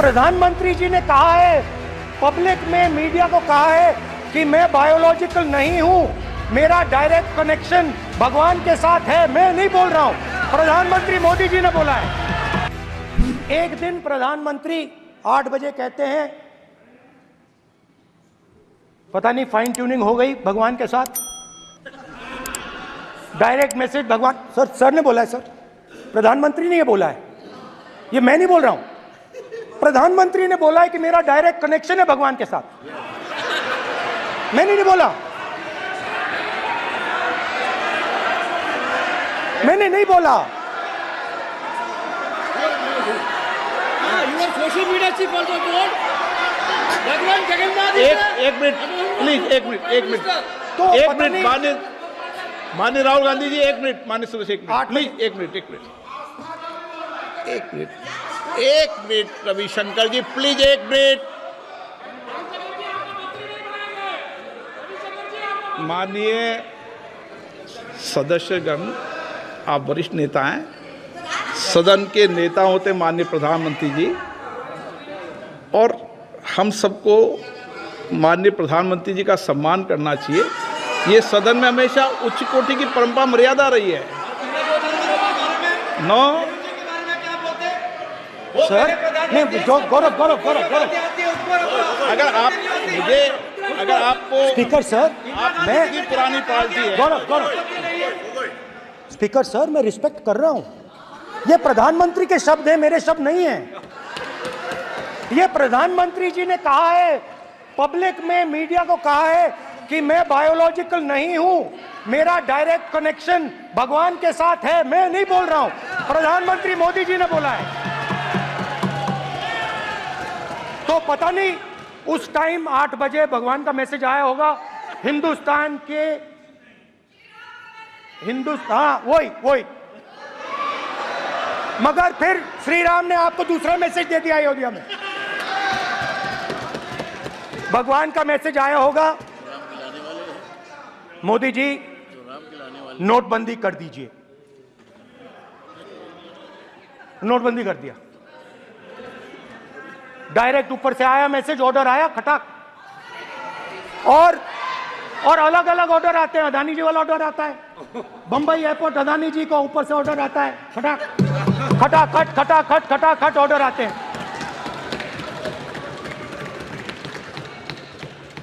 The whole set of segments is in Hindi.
प्रधानमंत्री जी ने कहा है, पब्लिक में मीडिया को कहा है कि मैं बायोलॉजिकल नहीं हूं, मेरा डायरेक्ट कनेक्शन भगवान के साथ है। मैं नहीं बोल रहा हूं, प्रधानमंत्री मोदी जी ने बोला है। एक दिन प्रधानमंत्री 8 बजे कहते हैं, पता नहीं फाइन ट्यूनिंग हो गई भगवान के साथ, डायरेक्ट मैसेज भगवान। सर ने बोला है, सर प्रधानमंत्री ने ये बोला है, ये मैं नहीं बोल रहा हूं, प्रधानमंत्री ने बोला है कि मेरा डायरेक्ट कनेक्शन है भगवान के साथ। मैंने नहीं बोला, मैंने नहीं बोला। Social media chief also told भगवान जगन्नाथ। एक मिनट प्लीज, एक मिनट तो एक मिनट माननीय राहुल गांधी जी, एक मिनट। माननीय सुरेश, एक मिनट प्लीज, एक मिनट रविशंकर जी प्लीज, एक मिनट। माननीय सदस्यगण, आप वरिष्ठ नेता हैं, सदन के नेता होते माननीय प्रधानमंत्री जी, और हम सबको माननीय प्रधानमंत्री जी का सम्मान करना चाहिए। ये सदन में हमेशा उच्च कोटि की परंपरा मर्यादा रही है। नो सर नहीं, गौरव अगर आपको स्पीकर सर, मैं पुरानी पार्टी है। गौरव स्पीकर सर, मैं रिस्पेक्ट कर रहा हूं, ये प्रधानमंत्री के शब्द हैं, मेरे शब्द नहीं हैं। ये प्रधानमंत्री जी ने कहा है, पब्लिक में मीडिया को कहा है कि मैं बायोलॉजिकल नहीं हूं, मेरा डायरेक्ट कनेक्शन भगवान के साथ है। मैं नहीं बोल रहा हूं, प्रधानमंत्री मोदी जी ने बोला है। तो पता नहीं उस टाइम 8 बजे भगवान का मैसेज आया होगा हिंदुस्तान, वही मगर फिर श्री राम ने आपको दूसरा मैसेज दे दिया अयोध्या में। भगवान का मैसेज आया होगा, मोदी जी नोटबंदी कर दीजिए। नोटबंदी कर दिया, डायरेक्ट ऊपर से आया मैसेज, ऑर्डर आया खटाक। और अलग अलग ऑर्डर आते हैं, अदानी जी वाला ऑर्डर आता है, बंबई एयरपोर्ट अदानी जी को ऊपर से ऑर्डर आता है, खटाखट ऑर्डर आते हैं।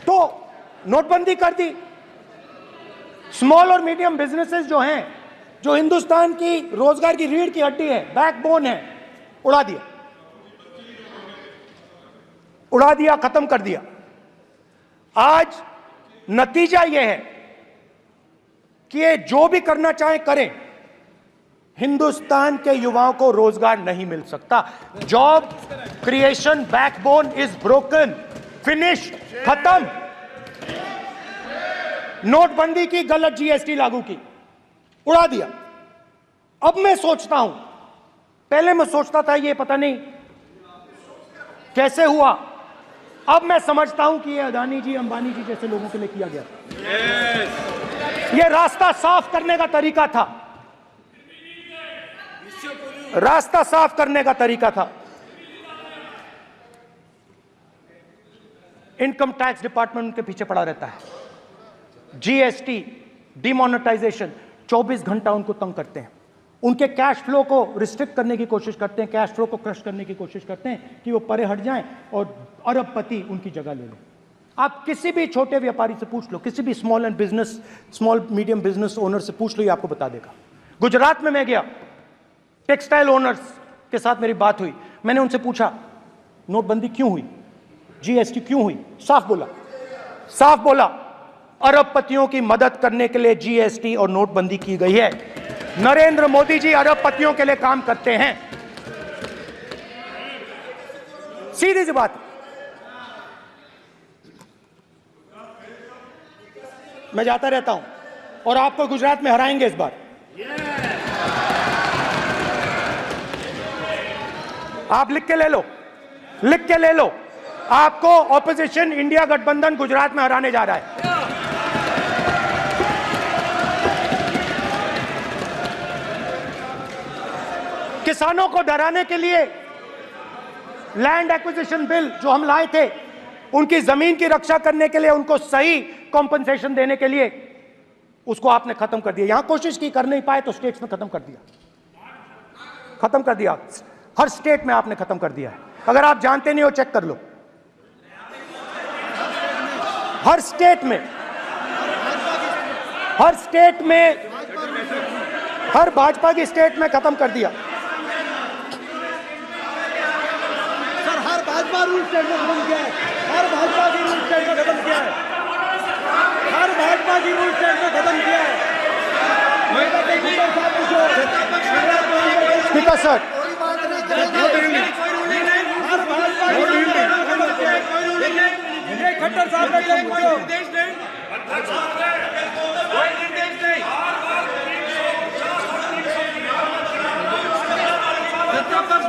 तो नोटबंदी कर दी। स्मॉल और मीडियम बिजनेसेस जो हैं, जो हिंदुस्तान की रोजगार की रीढ़ की हड्डी है, बैकबोन है, उड़ा दिया, खत्म कर दिया। आज नतीजा यह है कि ये जो भी करना चाहे करें, हिंदुस्तान के युवाओं को रोजगार नहीं मिल सकता। Job creation backbone is broken, finish, खत्म। नोटबंदी की, गलत जीएसटी लागू की, उड़ा दिया। अब मैं सोचता हूं, पहले मैं सोचता था ये पता नहीं कैसे हुआ, अब मैं समझता हूं कि ये अदानी जी, अंबानी जी जैसे लोगों के लिए किया गया। ये रास्ता साफ करने का तरीका था, रास्ता साफ करने का तरीका था। इनकम टैक्स डिपार्टमेंट उनके पीछे पड़ा रहता है। जीएसटी, डिमोनेटाइजेशन, 24 घंटा उनको तंग करते हैं। उनके कैश फ्लो को रिस्ट्रिक्ट करने की कोशिश करते हैं, कैश फ्लो को क्रश करने की कोशिश करते हैं कि वो परे हट जाएं और अरबपति उनकी जगह ले लें। आप किसी भी छोटे व्यापारी से पूछ लो, किसी भी स्मॉल मीडियम बिजनेस ओनर से पूछ लो, ये आपको बता देगा। गुजरात में मैं गया, टेक्सटाइल ओनर्स के साथ मेरी बात हुई, मैंने उनसे पूछा नोटबंदी क्यों हुई, जीएसटी क्यों हुई? साफ बोला अरबपतियों की मदद करने के लिए जीएसटी और नोटबंदी की गई है। नरेंद्र मोदी जी अरबपतियों के लिए काम करते हैं, सीधी सी बात। मैं जाता रहता हूं और आपको गुजरात में हराएंगे इस बार। आप लिख के ले लो, आपको ऑपोजिशन इंडिया गठबंधन गुजरात में हराने जा रहा है। किसानों को डराने के लिए लैंड एक्विजिशन बिल जो हम लाए थे, उनकी जमीन की रक्षा करने के लिए, उनको सही कॉम्पनसेशन देने के लिए, उसको आपने खत्म कर दिया। यहां कोशिश की, कर नहीं पाए तो स्टेट्स में खत्म कर दिया, खत्म कर दिया। हर स्टेट में आपने खत्म कर दिया है। अगर आप जानते नहीं हो, चेक कर लो। हर स्टेट में, हर स्टेट में, हर भाजपा की स्टेट में खत्म कर दिया। सर हर भाजपा रूल स्टेट में खत्म किया है, हर भाजपा की रूल स्टेट में खत्म किया है, हर भाजपा की रूल स्टेट में खत्म किया है। स्पीकर सर, हर भाजपा की रूल स्टेट में खत्म किया है। खट्टर साहब का क्या पूछो?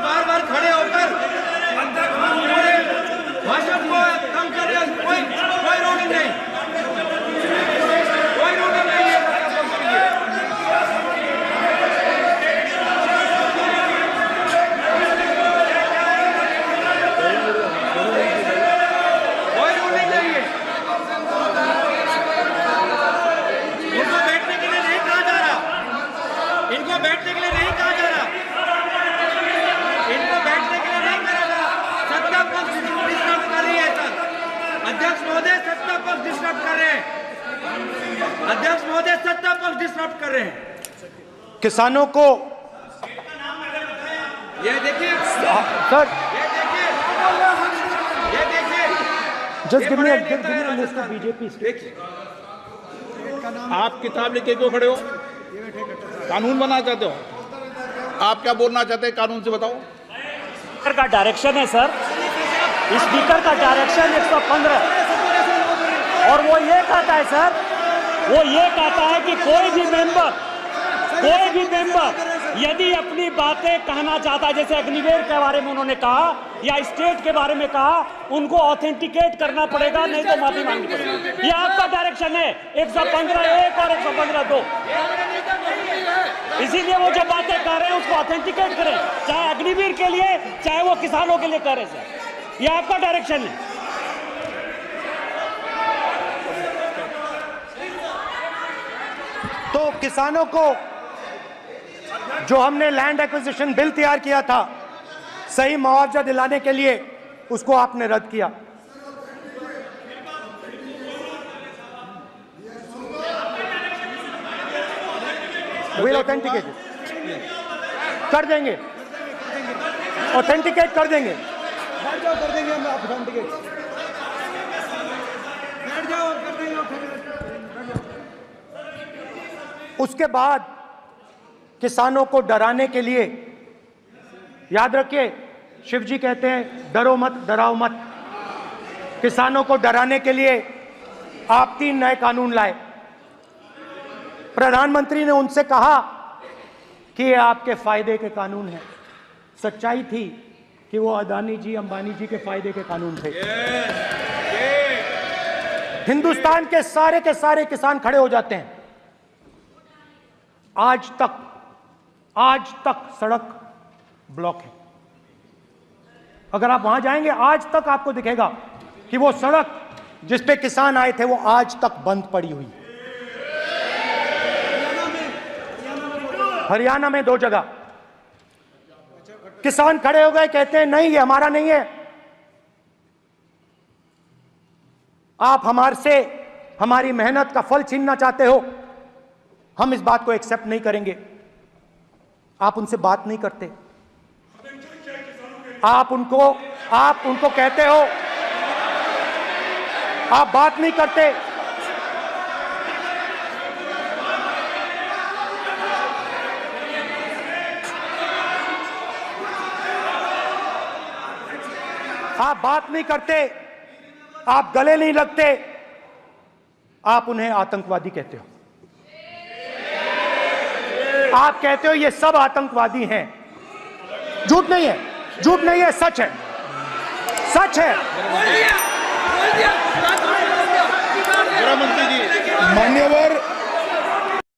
बार बार खड़े होकर भाषण को कम कर रहे हैं। कोई रूलिंग नहीं, कोई रूलिंग नहीं है। कोई रूलिंग नहीं है। इनको बैठने के लिए नहीं कहा जा रहा, इनको बैठने के लिए नहीं कहा जा रहा, इनको बैठने के लिए नहीं करा जा रहा। सत्ता पक्ष डिस्टर्ब कर रही है सर। अध्यक्ष महोदय सत्ता पक्ष डिस्टर्ब कर रहे हैं, अध्यक्ष महोदय सत्ता पक्ष डिस्टर्ब कर रहे हैं। किसानों को ये देखिए सर, ये देखिए just give me a list of BJP. आप किताब लेके क्यों खड़े हो? कानून बनाना चाहते हो? आप क्या बोलना चाहते हैं, कानून से बताओ। स्पीकर का डायरेक्शन है सर, स्पीकर का डायरेक्शन 115, और वो ये कहता है सर, वो ये कहता है कि कोई भी मेंबर यदि अपनी बातें कहना चाहता है, जैसे अग्निवीर के बारे में उन्होंने कहा या स्टेट के बारे में कहा, उनको ऑथेंटिकेट करना पड़ेगा, नहीं तो माफी मांगनी पड़ेगी। ये आपका डायरेक्शन है 115(1) और 115(2). इसीलिए वो जो बातें कर रहे हैं उसको ऑथेंटिकेट करें, चाहे अग्निवीर के लिए, चाहे वो किसानों के लिए करें सर। ये आपका डायरेक्शन है। तो किसानों को जो हमने लैंड एक्विजिशन बिल तैयार किया था, सही मुआवजा दिलाने के लिए, उसको आपने रद्द किया। विल ऑथेंटिकेट कर देंगे, ऑथेंटिकेट कर देंगे। बैठ जाओ, कर देंगे हम ऑथेंटिकेट। बैठ जाओ, कर देंगे ऑथेंटिकेट। उसके बाद किसानों को डराने के लिए, याद रखिए, शिव जी कहते हैं डरो मत, डराओ मत। किसानों को डराने के लिए आप 3 नए कानून लाए। प्रधानमंत्री ने उनसे कहा कि ये आपके फायदे के कानून हैं। सच्चाई थी कि वो अदानी जी, अंबानी जी के फायदे के कानून थे। हिंदुस्तान के सारे किसान खड़े हो जाते हैं। आज तक सड़क ब्लॉक है। अगर आप वहां जाएंगे, आज तक आपको दिखेगा कि वो सड़क जिस पे किसान आए थे, वो आज तक बंद पड़ी हुई है। हरियाणा में 2 जगह किसान खड़े हो गए, कहते हैं नहीं, ये हमारा नहीं है। आप हमारी मेहनत का फल छीनना चाहते हो, हम इस बात को एक्सेप्ट नहीं करेंगे। आप उनसे बात नहीं करते, आप उनको कहते हो, आप बात नहीं करते। आप बात नहीं करते, आप गले नहीं लगते, आप उन्हें आतंकवादी कहते हो। आप कहते हो ये सब आतंकवादी हैं। झूठ नहीं है, झूठ नहीं है, सच है, सच है। गृह मंत्री जी, मान्यवर